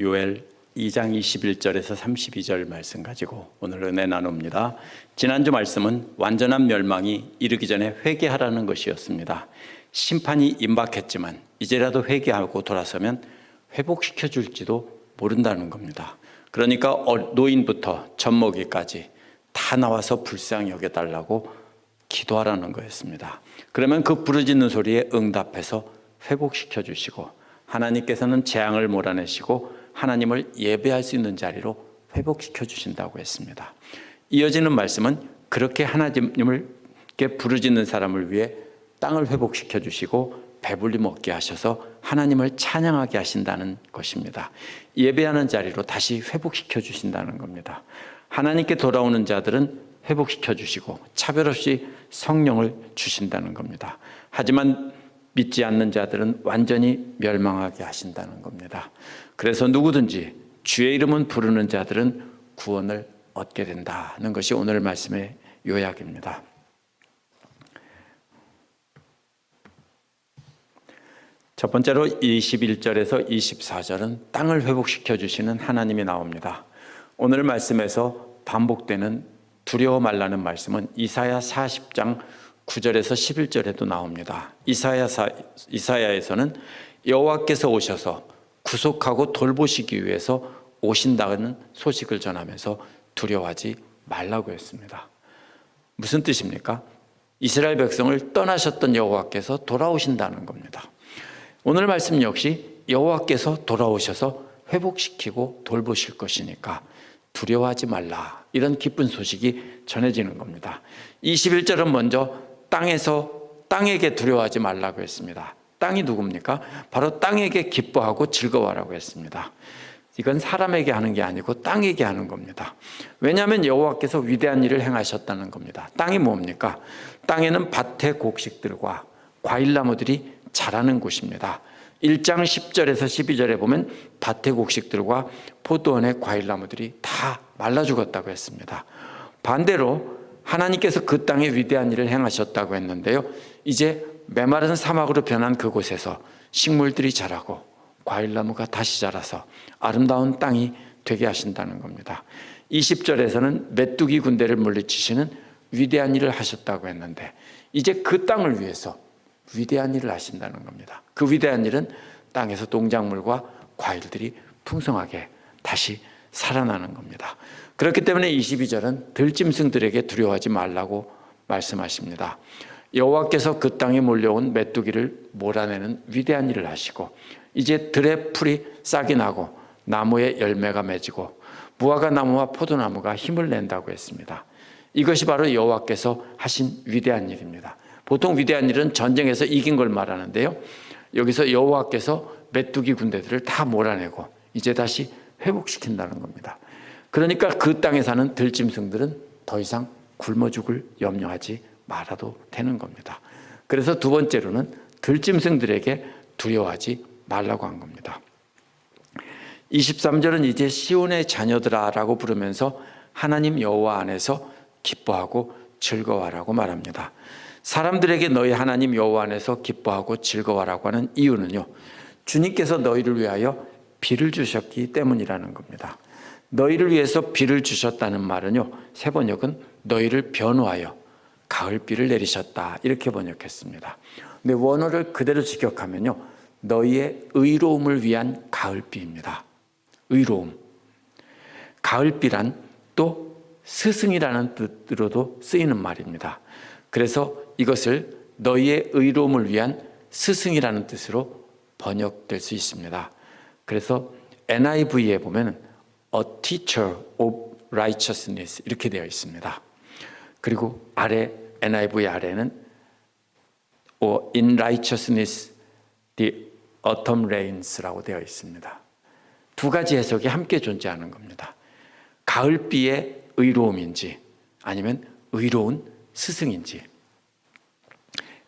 요엘 2장 21절에서 32절 말씀 가지고 오늘 은혜 나눕니다. 지난주 말씀은 완전한 멸망이 이르기 전에 회개하라는 것이었습니다. 심판이 임박했지만 이제라도 회개하고 돌아서면 회복시켜 줄지도 모른다는 겁니다. 그러니까 노인부터 젖먹이까지 다 나와서 불쌍히 여겨달라고 기도하라는 거였습니다. 그러면 그 부르짖는 소리에 응답해서 회복시켜 주시고, 하나님께서는 재앙을 몰아내시고 하나님을 예배할 수 있는 자리로 회복시켜 주신다고 했습니다. 이어지는 말씀은 그렇게 하나님께 부르짖는 사람을 위해 땅을 회복시켜 주시고 배불리 먹게 하셔서 하나님을 찬양하게 하신다는 것입니다. 예배하는 자리로 다시 회복시켜 주신다는 겁니다. 하나님께 돌아오는 자들은 회복시켜 주시고 차별 없이 성령을 주신다는 겁니다. 하지만 믿지 않는 자들은 완전히 멸망하게 하신다는 겁니다. 그래서 누구든지 주의 이름은 부르는 자들은 구원을 얻게 된다는 것이 오늘 말씀의 요약입니다. 첫 번째로 21절에서 24절은 땅을 회복시켜 주시는 하나님이 나옵니다. 오늘 말씀에서 반복되는 두려워 말라는 말씀은 이사야 40장 9절에서 11절에도 나옵니다. 이사야에서는 여호와께서 오셔서 구속하고 돌보시기 위해서 오신다는 소식을 전하면서 두려워하지 말라고 했습니다. 무슨 뜻입니까? 이스라엘 백성을 떠나셨던 여호와께서 돌아오신다는 겁니다. 오늘 말씀 역시 여호와께서 돌아오셔서 회복시키고 돌보실 것이니까 두려워하지 말라, 이런 기쁜 소식이 전해지는 겁니다. 21절은 먼저 땅에게 두려워하지 말라고 했습니다. 땅이 누굽니까? 바로 땅에게 기뻐하고 즐거워하라고 했습니다. 이건 사람에게 하는 게 아니고 땅에게 하는 겁니다. 왜냐하면 여호와께서 위대한 일을 행하셨다는 겁니다. 땅이 뭡니까? 땅에는 밭의 곡식들과 과일나무들이 자라는 곳입니다. 1장 10절에서 12절에 보면 밭의 곡식들과 포도원의 과일나무들이 다 말라 죽었다고 했습니다. 반대로 하나님께서 그 땅에 위대한 일을 행하셨다고 했는데요, 이제 메마른 사막으로 변한 그곳에서 식물들이 자라고 과일나무가 다시 자라서 아름다운 땅이 되게 하신다는 겁니다. 20절에서는 메뚜기 군대를 물리치시는 위대한 일을 하셨다고 했는데 이제 그 땅을 위해서 위대한 일을 하신다는 겁니다. 그 위대한 일은 땅에서 농작물과 과일들이 풍성하게 다시 살아나는 겁니다. 그렇기 때문에 22절은 들짐승들에게 두려워하지 말라고 말씀하십니다. 여호와께서 그 땅에 몰려온 메뚜기를 몰아내는 위대한 일을 하시고 이제 들의 풀이 싹이 나고 나무에 열매가 맺고 무화과 나무와 포도나무가 힘을 낸다고 했습니다. 이것이 바로 여호와께서 하신 위대한 일입니다. 보통 위대한 일은 전쟁에서 이긴 걸 말하는데요, 여기서 여호와께서 메뚜기 군대들을 다 몰아내고 이제 다시 회복시킨다는 겁니다. 그러니까 그 땅에 사는 들짐승들은 더 이상 굶어 죽을 염려하지 말아도 되는 겁니다. 그래서 두 번째로는 들짐승들에게 두려워하지 말라고 한 겁니다. 23절은 이제 시온의 자녀들아라고 부르면서 하나님 여호와 안에서 기뻐하고 즐거워하라고 말합니다. 사람들에게 너희 하나님 여호와 안에서 기뻐하고 즐거워하라고 하는 이유는요, 주님께서 너희를 위하여 비를 주셨기 때문이라는 겁니다. 너희를 위해서 비를 주셨다는 말은요, 새 번역은 너희를 변호하여 가을비를 내리셨다, 이렇게 번역했습니다. 근데 원어를 그대로 직역하면요, 너희의 의로움을 위한 가을비입니다. 의로움. 가을비란 또 스승이라는 뜻으로도 쓰이는 말입니다. 그래서 이것을 너희의 의로움을 위한 스승이라는 뜻으로 번역될 수 있습니다. 그래서 NIV에 보면 A teacher of righteousness 이렇게 되어 있습니다. 그리고 아래 NIV 아래는 In righteousness the autumn rains라고 되어 있습니다. 두 가지 해석이 함께 존재하는 겁니다. 가을비의 의로움인지 아니면 의로운 스승인지.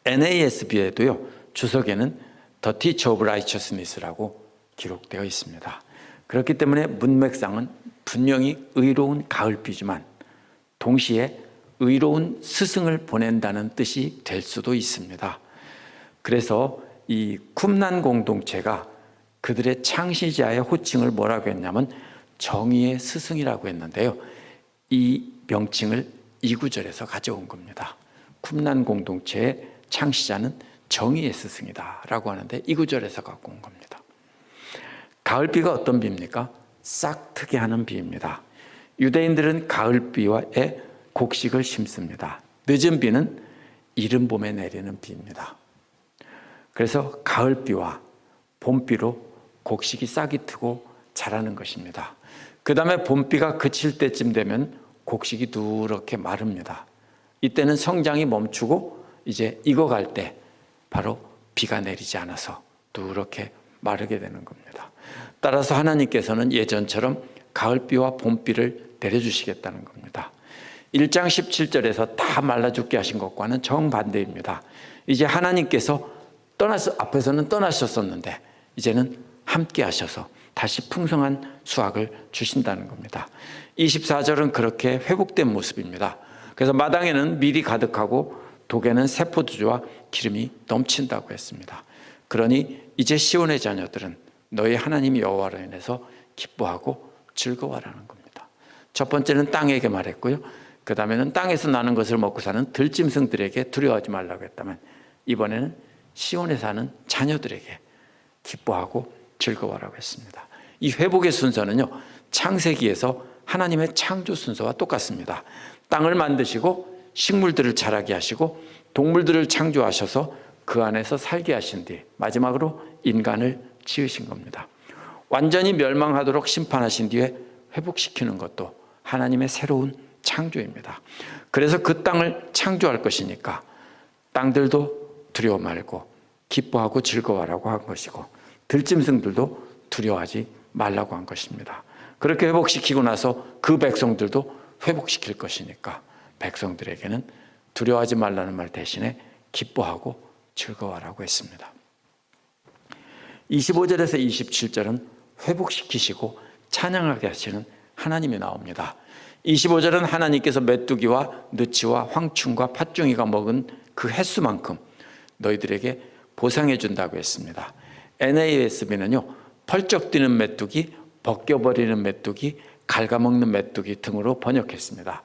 NASB에도요, 주석에는 The Teacher of Righteousness라고 기록되어 있습니다. 그렇기 때문에 문맥상은 분명히 의로운 가을비지만 동시에 의로운 스승을 보낸다는 뜻이 될 수도 있습니다. 그래서 이 쿰난 공동체가 그들의 창시자의 호칭을 뭐라고 했냐면 정의의 스승이라고 했는데요. 이 명칭을 2구절에서 가져온 겁니다. 쿰란 공동체의 창시자는 정의의 스승이다 라고 하는데 2구절에서 갖고 온 겁니다. 가을비가 어떤 비입니까? 싹트게 하는 비입니다. 유대인들은 가을비에 곡식을 심습니다. 늦은 비는 이른 봄에 내리는 비입니다. 그래서 가을비와 봄비로 곡식이 싹이 트고 자라는 것입니다. 그 다음에 봄비가 그칠 때쯤 되면 곡식이 누렇게 마릅니다. 이때는 성장이 멈추고 이제 익어갈 때 바로 비가 내리지 않아서 누렇게 마르게 되는 겁니다. 따라서 하나님께서는 예전처럼 가을비와 봄비를 내려주시겠다는 겁니다. 1장 17절에서 다 말라 죽게 하신 것과는 정반대입니다. 이제 하나님께서 앞에서는 떠나셨었는데 이제는 함께 하셔서 다시 풍성한 수확을 주신다는 겁니다. 24절은 그렇게 회복된 모습입니다. 그래서 마당에는 밀이 가득하고 독에는 새포도주와 기름이 넘친다고 했습니다. 그러니 이제 시온의 자녀들은 너희 하나님 여호와로 인해서 기뻐하고 즐거워하라는 겁니다. 첫 번째는 땅에게 말했고요. 그 다음에는 땅에서 나는 것을 먹고 사는 들짐승들에게 두려워하지 말라고 했다면 이번에는 시온에 사는 자녀들에게 기뻐하고 즐거워하라고 했습니다. 이 회복의 순서는요, 창세기에서 하나님의 창조 순서와 똑같습니다. 땅을 만드시고 식물들을 자라게 하시고 동물들을 창조하셔서 그 안에서 살게 하신 뒤 마지막으로 인간을 지으신 겁니다. 완전히 멸망하도록 심판하신 뒤에 회복시키는 것도 하나님의 새로운 창조입니다. 그래서 그 땅을 창조할 것이니까 땅들도 두려워 말고 기뻐하고 즐거워하라고 한 것이고 들짐승들도 두려워하지 말라고 한 것입니다. 그렇게 회복시키고 나서 그 백성들도 회복시킬 것이니까 백성들에게는 두려워하지 말라는 말 대신에 기뻐하고 즐거워하라고 했습니다. 25절에서 27절은 회복시키시고 찬양하게 하시는 하나님이 나옵니다. 25절은 하나님께서 메뚜기와 느치와 황충과 팥중이가 먹은 그 횟수만큼 너희들에게 보상해 준다고 했습니다. NASB는요, 펄쩍 뛰는 메뚜기, 벗겨버리는 메뚜기, 갉아먹는 메뚜기 등으로 번역했습니다.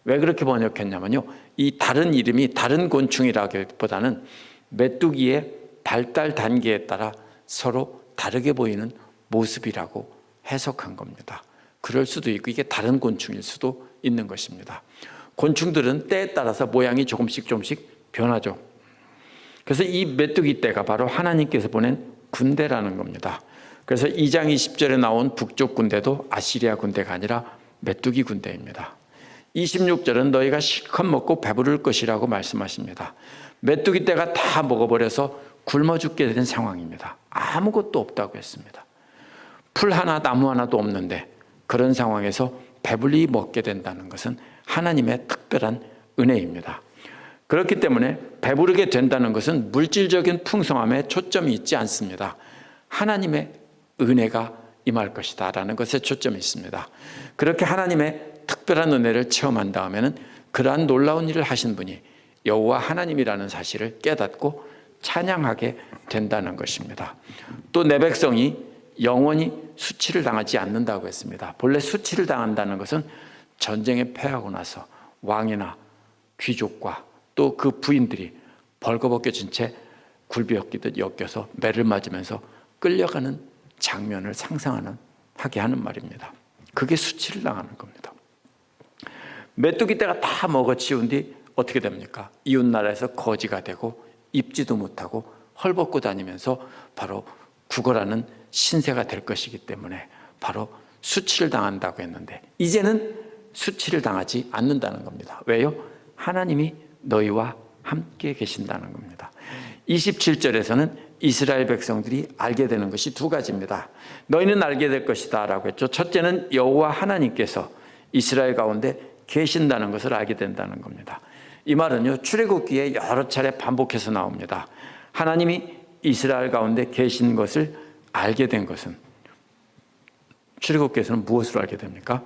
왜 그렇게 번역했냐면요, 이 다른 이름이 다른 곤충이라기보다는 메뚜기의 발달 단계에 따라 서로 다르게 보이는 모습이라고 해석한 겁니다. 그럴 수도 있고 이게 다른 곤충일 수도 있는 것입니다. 곤충들은 때에 따라서 모양이 조금씩 변하죠. 그래서 이 메뚜기 떼가 바로 하나님께서 보낸 군대라는 겁니다. 그래서 2장 20절에 나온 북쪽 군대도 아시리아 군대가 아니라 메뚜기 군대입니다. 26절은 너희가 실컷 먹고 배부를 것이라고 말씀하십니다. 메뚜기 떼가 다 먹어버려서 굶어 죽게 된 상황입니다. 아무것도 없다고 했습니다. 풀 하나 나무 하나도 없는데 그런 상황에서 배불리 먹게 된다는 것은 하나님의 특별한 은혜입니다. 그렇기 때문에 배부르게 된다는 것은 물질적인 풍성함에 초점이 있지 않습니다. 하나님의 은혜가 임할 것이다 라는 것에 초점이 있습니다. 그렇게 하나님의 특별한 은혜를 체험한 다음에는 그러한 놀라운 일을 하신 분이 여호와 하나님이라는 사실을 깨닫고 찬양하게 된다는 것입니다. 또 내 백성이 영원히 수치를 당하지 않는다고 했습니다. 본래 수치를 당한다는 것은 전쟁에 패하고 나서 왕이나 귀족과 또 그 부인들이 벌거벗겨진 채 굴비엮이듯 엮여서 매를 맞으면서 끌려가는 장면을 하게 하는 말입니다. 그게 수치를 당하는 겁니다. 메뚜기 떼가 다 먹어치운 뒤 어떻게 됩니까? 이웃나라에서 거지가 되고 입지도 못하고 헐벗고 다니면서 바로 구걸하는 신세가 될 것이기 때문에 바로 수치를 당한다고 했는데 이제는 수치를 당하지 않는다는 겁니다. 왜요? 하나님이 너희와 함께 계신다는 겁니다. 27절에서는 이스라엘 백성들이 알게 되는 것이 두 가지입니다. 너희는 알게 될 것이다 라고 했죠. 첫째는 여호와 하나님께서 이스라엘 가운데 계신다는 것을 알게 된다는 겁니다. 이 말은요, 출애굽기에 여러 차례 반복해서 나옵니다. 하나님이 이스라엘 가운데 계신 것을 알게 된 것은 출애굽기에서는 무엇으로 알게 됩니까?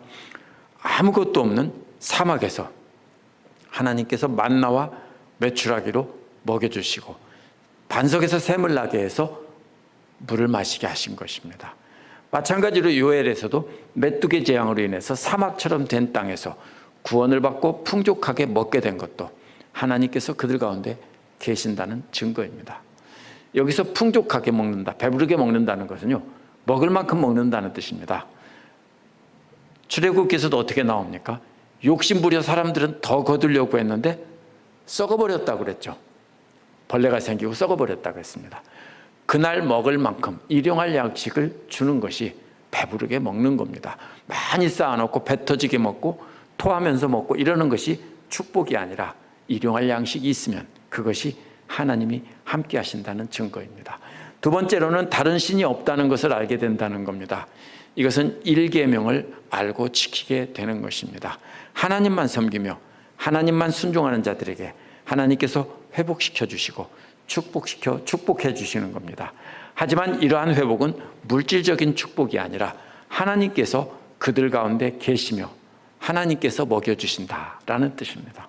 아무것도 없는 사막에서 하나님께서 만나와 메추라기로 먹여주시고 반석에서 샘을 나게 해서 물을 마시게 하신 것입니다. 마찬가지로 요엘에서도 메뚜기 재앙으로 인해서 사막처럼 된 땅에서 구원을 받고 풍족하게 먹게 된 것도 하나님께서 그들 가운데 계신다는 증거입니다. 여기서 풍족하게 먹는다, 배부르게 먹는다는 것은요, 먹을 만큼 먹는다는 뜻입니다. 출애굽기에서도 어떻게 나옵니까? 욕심부려 사람들은 더 거두려고 했는데 썩어버렸다고 그랬죠. 벌레가 생기고 썩어버렸다고 했습니다. 그날 먹을 만큼 일용할 양식을 주는 것이 배부르게 먹는 겁니다. 많이 쌓아놓고 배 터지게 먹고 토하면서 먹고 이러는 것이 축복이 아니라 일용할 양식이 있으면 그것이 하나님이 함께 하신다는 증거입니다. 두 번째로는 다른 신이 없다는 것을 알게 된다는 겁니다. 이것은 일계명을 알고 지키게 되는 것입니다. 하나님만 섬기며 하나님만 순종하는 자들에게 하나님께서 회복시켜 주시고 축복해 주시는 겁니다. 하지만 이러한 회복은 물질적인 축복이 아니라 하나님께서 그들 가운데 계시며 하나님께서 먹여주신다라는 뜻입니다.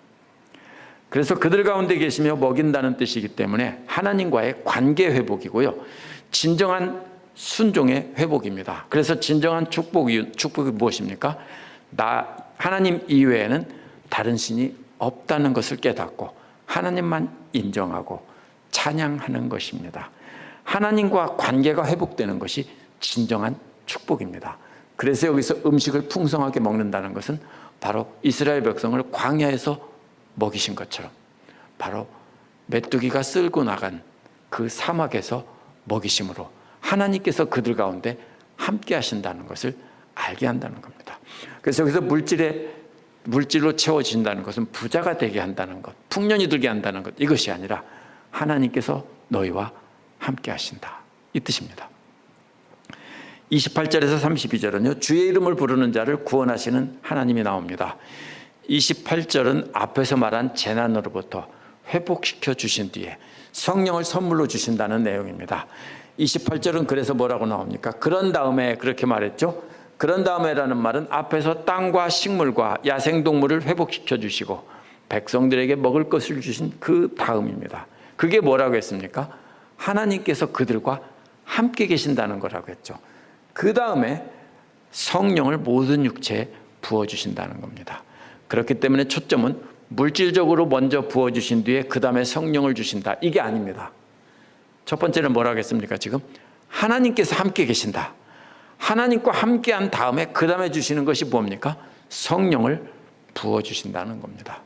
그래서 그들 가운데 계시며 먹인다는 뜻이기 때문에 하나님과의 관계 회복이고요, 진정한 순종의 회복입니다. 그래서 진정한 축복이 무엇입니까? 하나님 이외에는 다른 신이 없다는 것을 깨닫고 하나님만 인정하고 찬양하는 것입니다. 하나님과 관계가 회복되는 것이 진정한 축복입니다. 그래서 여기서 음식을 풍성하게 먹는다는 것은 바로 이스라엘 백성을 광야에서 먹이신 것처럼 바로 메뚜기가 쓸고 나간 그 사막에서 먹이심으로 하나님께서 그들 가운데 함께 하신다는 것을 알게 한다는 겁니다. 그래서 여기서 물질로 채워진다는 것은 부자가 되게 한다는 것, 풍년이 들게 한다는 것, 이것이 아니라 하나님께서 너희와 함께 하신다, 이 뜻입니다. 28절에서 32절은요, 주의 이름을 부르는 자를 구원하시는 하나님이 나옵니다. 28절은 앞에서 말한 재난으로부터 회복시켜 주신 뒤에 성령을 선물로 주신다는 내용입니다. 28절은 그래서 뭐라고 나옵니까? 그런 다음에 그렇게 말했죠. 그런 다음에라는 말은 앞에서 땅과 식물과 야생동물을 회복시켜 주시고 백성들에게 먹을 것을 주신 그 다음입니다. 그게 뭐라고 했습니까? 하나님께서 그들과 함께 계신다는 거라고 했죠. 그 다음에 성령을 모든 육체에 부어주신다는 겁니다. 그렇기 때문에 초점은 물질적으로 먼저 부어주신 뒤에 그 다음에 성령을 주신다, 이게 아닙니다. 첫 번째는 뭐라고 했습니까? 지금 하나님께서 함께 계신다. 하나님과 함께한 다음에 그 다음에 주시는 것이 뭡니까? 성령을 부어주신다는 겁니다.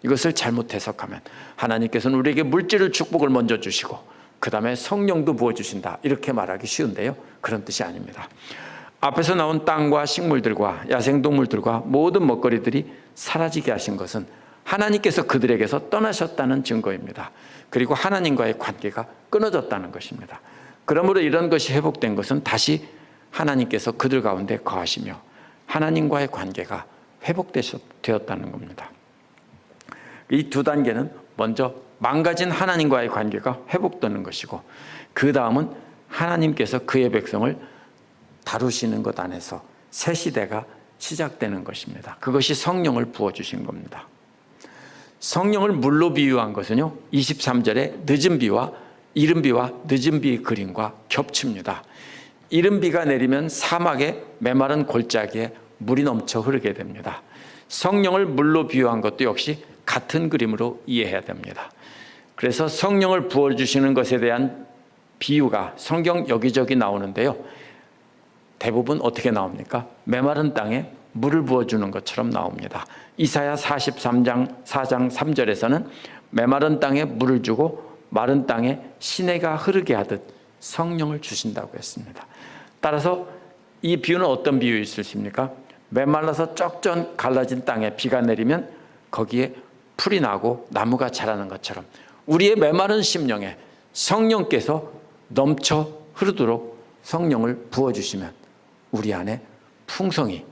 이것을 잘못 해석하면 하나님께서는 우리에게 물질을 축복을 먼저 주시고 그 다음에 성령도 부어주신다, 이렇게 말하기 쉬운데요, 그런 뜻이 아닙니다. 앞에서 나온 땅과 식물들과 야생동물들과 모든 먹거리들이 사라지게 하신 것은 하나님께서 그들에게서 떠나셨다는 증거입니다. 그리고 하나님과의 관계가 끊어졌다는 것입니다. 그러므로 이런 것이 회복된 것은 다시 하나님께서 그들 가운데 거하시며 하나님과의 관계가 회복되었다는 겁니다. 이 두 단계는 먼저 망가진 하나님과의 관계가 회복되는 것이고, 그 다음은 하나님께서 그의 백성을 다루시는 것 안에서 새 시대가 시작되는 것입니다. 그것이 성령을 부어주신 겁니다. 성령을 물로 비유한 것은요, 23절에 늦은 비와 이른 비와 늦은 비의 그림과 겹칩니다. 이른 비가 내리면 사막에 메마른 골짜기에 물이 넘쳐 흐르게 됩니다. 성령을 물로 비유한 것도 역시 같은 그림으로 이해해야 됩니다. 그래서 성령을 부어주시는 것에 대한 비유가 성경 여기저기 나오는데요, 대부분 어떻게 나옵니까? 메마른 땅에 물을 부어주는 것처럼 나옵니다. 이사야 43장 4장 3절에서는 메마른 땅에 물을 주고 마른 땅에 시내가 흐르게 하듯 성령을 주신다고 했습니다. 따라서 이 비유는 어떤 비유일 수 있습니까? 메말라서 쩍쩍 갈라진 땅에 비가 내리면 거기에 풀이 나고 나무가 자라는 것처럼 우리의 메마른 심령에 성령께서 넘쳐 흐르도록 성령을 부어주시면 우리 안에 풍성이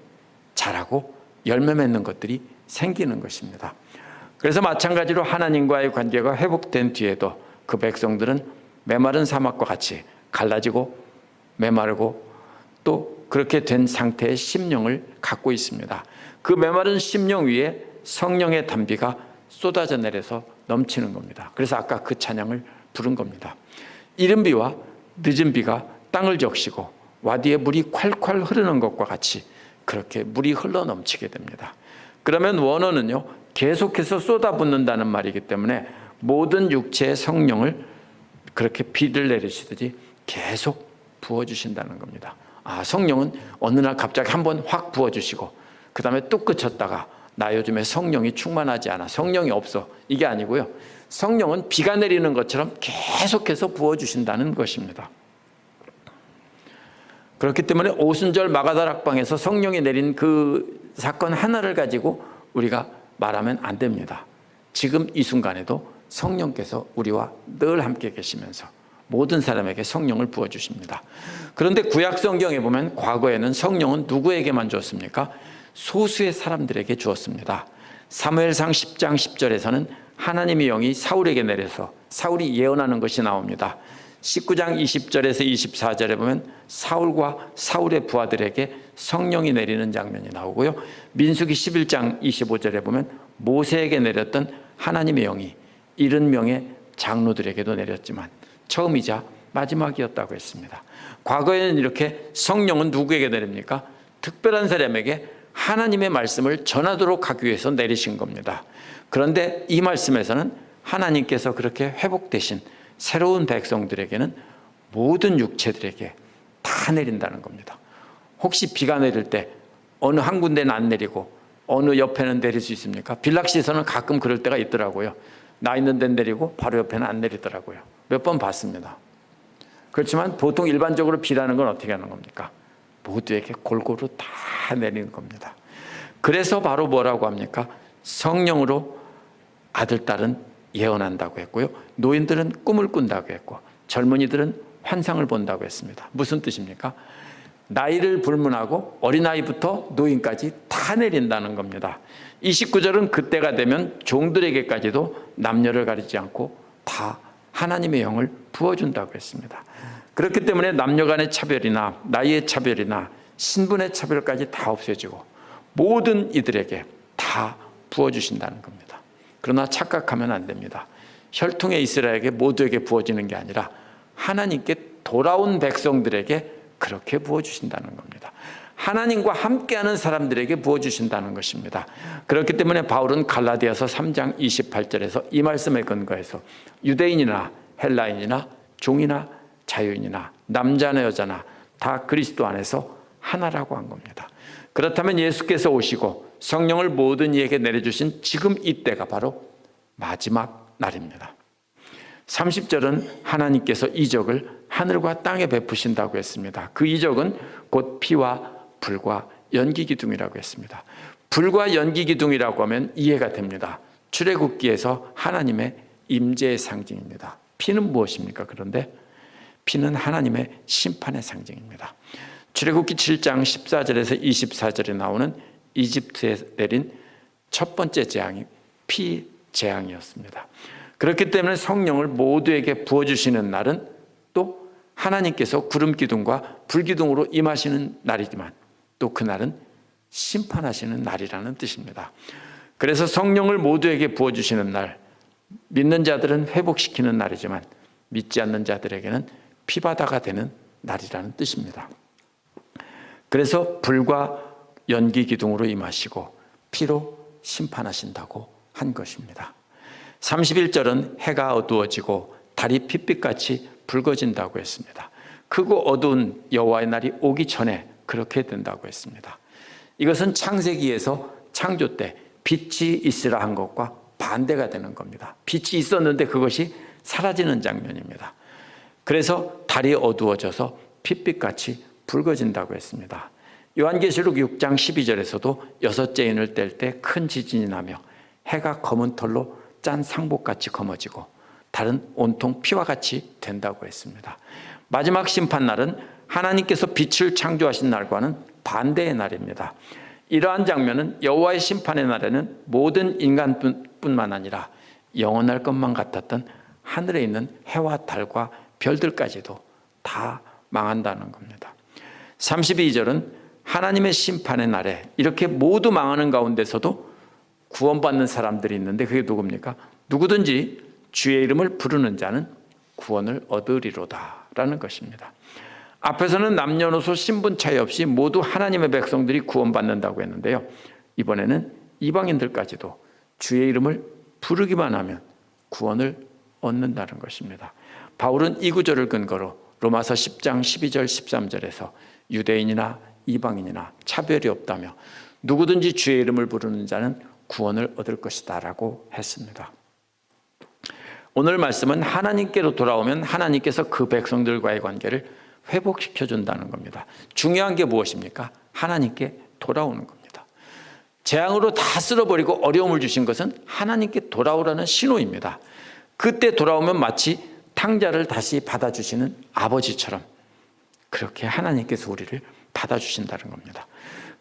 자라고 열매 맺는 것들이 생기는 것입니다. 그래서 마찬가지로 하나님과의 관계가 회복된 뒤에도 그 백성들은 메마른 사막과 같이 갈라지고 메마르고 또 그렇게 된 상태의 심령을 갖고 있습니다. 그 메마른 심령 위에 성령의 단비가 쏟아져 내려서 넘치는 겁니다. 그래서 아까 그 찬양을 부른 겁니다. 이른 비와 늦은 비가 땅을 적시고 와디에 물이 콸콸 흐르는 것과 같이 그렇게 물이 흘러 넘치게 됩니다. 그러면 원어는요, 계속해서 쏟아붓는다는 말이기 때문에 모든 육체의 성령을 그렇게 비를 내리시듯이 계속 부어주신다는 겁니다. 성령은 어느 날 갑자기 한번 확 부어주시고 그 다음에 뚝 그쳤다가 나 요즘에 성령이 충만하지 않아, 성령이 없어, 이게 아니고요. 성령은 비가 내리는 것처럼 계속해서 부어주신다는 것입니다. 그렇기 때문에 오순절 마가다락방에서 성령이 내린 그 사건 하나를 가지고 우리가 말하면 안 됩니다. 지금 이 순간에도 성령께서 우리와 늘 함께 계시면서 모든 사람에게 성령을 부어주십니다. 그런데 구약 성경에 보면 과거에는 성령은 누구에게만 주었습니까? 소수의 사람들에게 주었습니다. 사무엘상 10장 10절에서는 하나님의 영이 사울에게 내려서 사울이 예언하는 것이 나옵니다. 19장 20절에서 24절에 보면 사울과 사울의 부하들에게 성령이 내리는 장면이 나오고요. 민수기 11장 25절에 보면 모세에게 내렸던 하나님의 영이 70명의 장로들에게도 내렸지만 처음이자 마지막이었다고 했습니다. 과거에는 이렇게 성령은 누구에게 내립니까? 특별한 사람에게 하나님의 말씀을 전하도록 하기 위해서 내리신 겁니다. 그런데 이 말씀에서는 하나님께서 그렇게 회복되신 새로운 백성들에게는 모든 육체들에게 다 내린다는 겁니다. 혹시 비가 내릴 때 어느 한 군데는 안 내리고 어느 옆에는 내릴 수 있습니까? 빌락시에서는 가끔 그럴 때가 있더라고요. 나 있는 데는 내리고 바로 옆에는 안 내리더라고요. 몇 번 봤습니다. 그렇지만 보통 일반적으로 비라는 건 어떻게 하는 겁니까? 모두에게 골고루 다 내리는 겁니다. 그래서 바로 뭐라고 합니까? 성령으로 아들, 딸은 예언한다고 했고요. 노인들은 꿈을 꾼다고 했고 젊은이들은 환상을 본다고 했습니다. 무슨 뜻입니까? 나이를 불문하고 어린아이부터 노인까지 다 내린다는 겁니다. 29절은 그때가 되면 종들에게까지도 남녀를 가리지 않고 다 하나님의 영을 부어준다고 했습니다. 그렇기 때문에 남녀 간의 차별이나 나이의 차별이나 신분의 차별까지 다 없애지고 모든 이들에게 다 부어주신다는 겁니다. 그러나 착각하면 안 됩니다. 혈통의 이스라엘에게 모두에게 부어지는 게 아니라 하나님께 돌아온 백성들에게 그렇게 부어주신다는 겁니다. 하나님과 함께하는 사람들에게 부어주신다는 것입니다. 그렇기 때문에 바울은 갈라디아서 3장 28절에서 이 말씀에 근거해서 유대인이나 헬라인이나 종이나 자유인이나 남자나 여자나 다 그리스도 안에서 하나라고 한 겁니다. 그렇다면 예수께서 오시고 성령을 모든 이에게 내려주신 지금 이때가 바로 마지막 날입니다. 30절은 하나님께서 이적을 하늘과 땅에 베푸신다고 했습니다. 그 이적은 곧 피와 불과 연기 기둥이라고 했습니다. 불과 연기 기둥이라고 하면 이해가 됩니다. 출애굽기에서 하나님의 임재의 상징입니다. 피는 무엇입니까? 그런데 피는 하나님의 심판의 상징입니다. 출애굽기 7장 14절에서 24절에 나오는 이집트에 내린 첫 번째 재앙이 피 재앙이었습니다. 그렇기 때문에 성령을 모두에게 부어주시는 날은 또 하나님께서 구름 기둥과 불 기둥으로 임하시는 날이지만 또 그날은 심판하시는 날이라는 뜻입니다. 그래서 성령을 모두에게 부어주시는 날, 믿는 자들은 회복시키는 날이지만 믿지 않는 자들에게는 피바다가 되는 날이라는 뜻입니다. 그래서 불과 연기 기둥으로 임하시고 피로 심판하신다고 한 것입니다. 31절은 해가 어두워지고 달이 핏빛같이 붉어진다고 했습니다. 크고 어두운 여호와의 날이 오기 전에 그렇게 된다고 했습니다. 이것은 창세기에서 창조 때 빛이 있으라 한 것과 반대가 되는 겁니다. 빛이 있었는데 그것이 사라지는 장면입니다. 그래서 달이 어두워져서 핏빛같이 붉어진다고 했습니다. 요한계시록 6장 12절에서도 여섯째 인을 뗄 때 큰 지진이 나며 해가 검은 털로 짠 상복같이 검어지고 달은 온통 피와 같이 된다고 했습니다. 마지막 심판날은 하나님께서 빛을 창조하신 날과는 반대의 날입니다. 이러한 장면은 여호와의 심판의 날에는 모든 인간뿐만 아니라 영원할 것만 같았던 하늘에 있는 해와 달과 별들까지도 다 망한다는 겁니다. 32절은 하나님의 심판의 날에 이렇게 모두 망하는 가운데서도 구원받는 사람들이 있는데 그게 누굽니까? 누구든지 주의 이름을 부르는 자는 구원을 얻으리로다 된다라는 것입니다. 앞에서는 남녀노소 신분 차이 없이 모두 하나님의 백성들이 구원받는다고 했는데요. 이번에는 이방인들까지도 주의 이름을 부르기만 하면 구원을 얻는다는 것입니다. 바울은 이 구절을 근거로 로마서 10장 12절 13절에서 유대인이나 이방인이나 차별이 없다며 누구든지 주의 이름을 부르는 자는 구원을 얻을 것이다 라고 했습니다. 오늘 말씀은 하나님께로 돌아오면 하나님께서 그 백성들과의 관계를 회복시켜준다는 겁니다. 중요한 게 무엇입니까? 하나님께 돌아오는 겁니다. 재앙으로 다 쓸어버리고 어려움을 주신 것은 하나님께 돌아오라는 신호입니다. 그때 돌아오면 마치 탕자를 다시 받아주시는 아버지처럼 그렇게 하나님께서 우리를 받아주신다는 겁니다.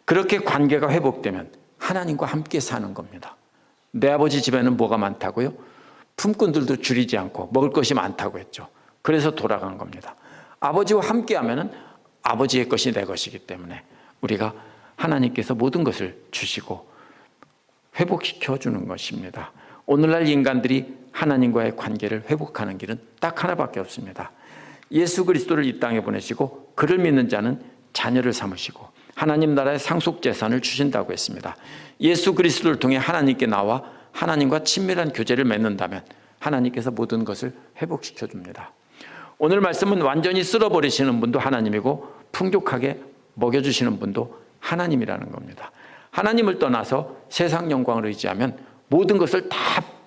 그렇게 관계가 회복되면 하나님과 함께 사는 겁니다. 내 아버지 집에는 뭐가 많다고요? 품꾼들도 줄이지 않고 먹을 것이 많다고 했죠. 그래서 돌아간 겁니다. 아버지와 함께하면 아버지의 것이 내 것이기 때문에 우리가 하나님께서 모든 것을 주시고 회복시켜 주는 것입니다. 오늘날 인간들이 하나님과의 관계를 회복하는 길은 딱 하나밖에 없습니다. 예수 그리스도를 이 땅에 보내시고 그를 믿는 자는 자녀를 삼으시고 하나님 나라의 상속 재산을 주신다고 했습니다. 예수 그리스도를 통해 하나님께 나와 하나님과 친밀한 교제를 맺는다면 하나님께서 모든 것을 회복시켜 줍니다. 오늘 말씀은 완전히 쓸어버리시는 분도 하나님이고 풍족하게 먹여주시는 분도 하나님이라는 겁니다. 하나님을 떠나서 세상 영광을 의지하면 모든 것을 다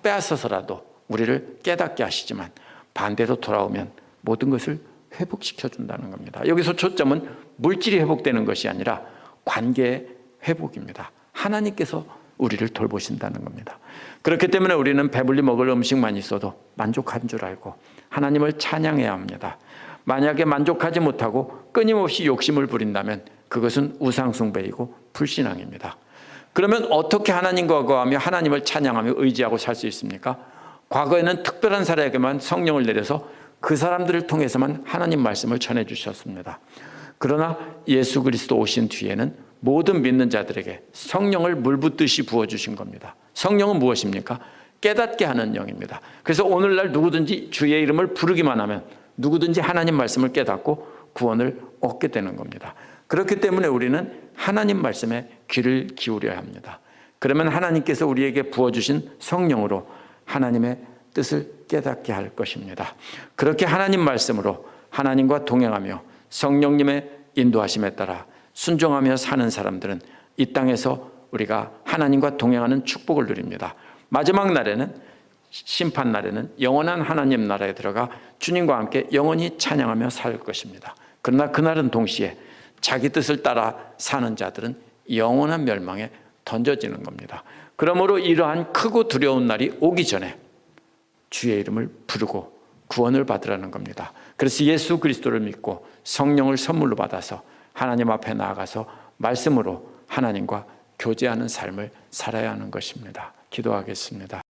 빼앗아서라도 우리를 깨닫게 하시지만 반대로 돌아오면 모든 것을 회복시켜 준다는 겁니다. 여기서 초점은 물질이 회복되는 것이 아니라 관계의 회복입니다. 하나님께서 우리를 돌보신다는 겁니다. 그렇기 때문에 우리는 배불리 먹을 음식만 있어도 만족한 줄 알고 하나님을 찬양해야 합니다. 만약에 만족하지 못하고 끊임없이 욕심을 부린다면 그것은 우상숭배이고 불신앙입니다. 그러면 어떻게 하나님과 거하며 하나님을 찬양하며 의지하고 살 수 있습니까? 과거에는 특별한 사람에게만 성령을 내려서 그 사람들을 통해서만 하나님 말씀을 전해 주셨습니다. 그러나 예수 그리스도 오신 뒤에는 모든 믿는 자들에게 성령을 물붓듯이 부어주신 겁니다. 성령은 무엇입니까? 깨닫게 하는 영입니다. 그래서 오늘날 누구든지 주의 이름을 부르기만 하면 누구든지 하나님 말씀을 깨닫고 구원을 얻게 되는 겁니다. 그렇기 때문에 우리는 하나님 말씀에 귀를 기울여야 합니다. 그러면 하나님께서 우리에게 부어주신 성령으로 하나님의 뜻을 깨닫게 할 것입니다. 그렇게 하나님 말씀으로 하나님과 동행하며 성령님의 인도하심에 따라 순종하며 사는 사람들은 이 땅에서 우리가 하나님과 동행하는 축복을 누립니다. 마지막 날에는 심판 날에는 영원한 하나님 나라에 들어가 주님과 함께 영원히 찬양하며 살 것입니다. 그러나 그날은 동시에 자기 뜻을 따라 사는 자들은 영원한 멸망에 던져지는 겁니다. 그러므로 이러한 크고 두려운 날이 오기 전에 주의 이름을 부르고 구원을 받으라는 겁니다. 그래서 예수 그리스도를 믿고 성령을 선물로 받아서 하나님 앞에 나아가서 말씀으로 하나님과 교제하는 삶을 살아야 하는 것입니다. 기도하겠습니다.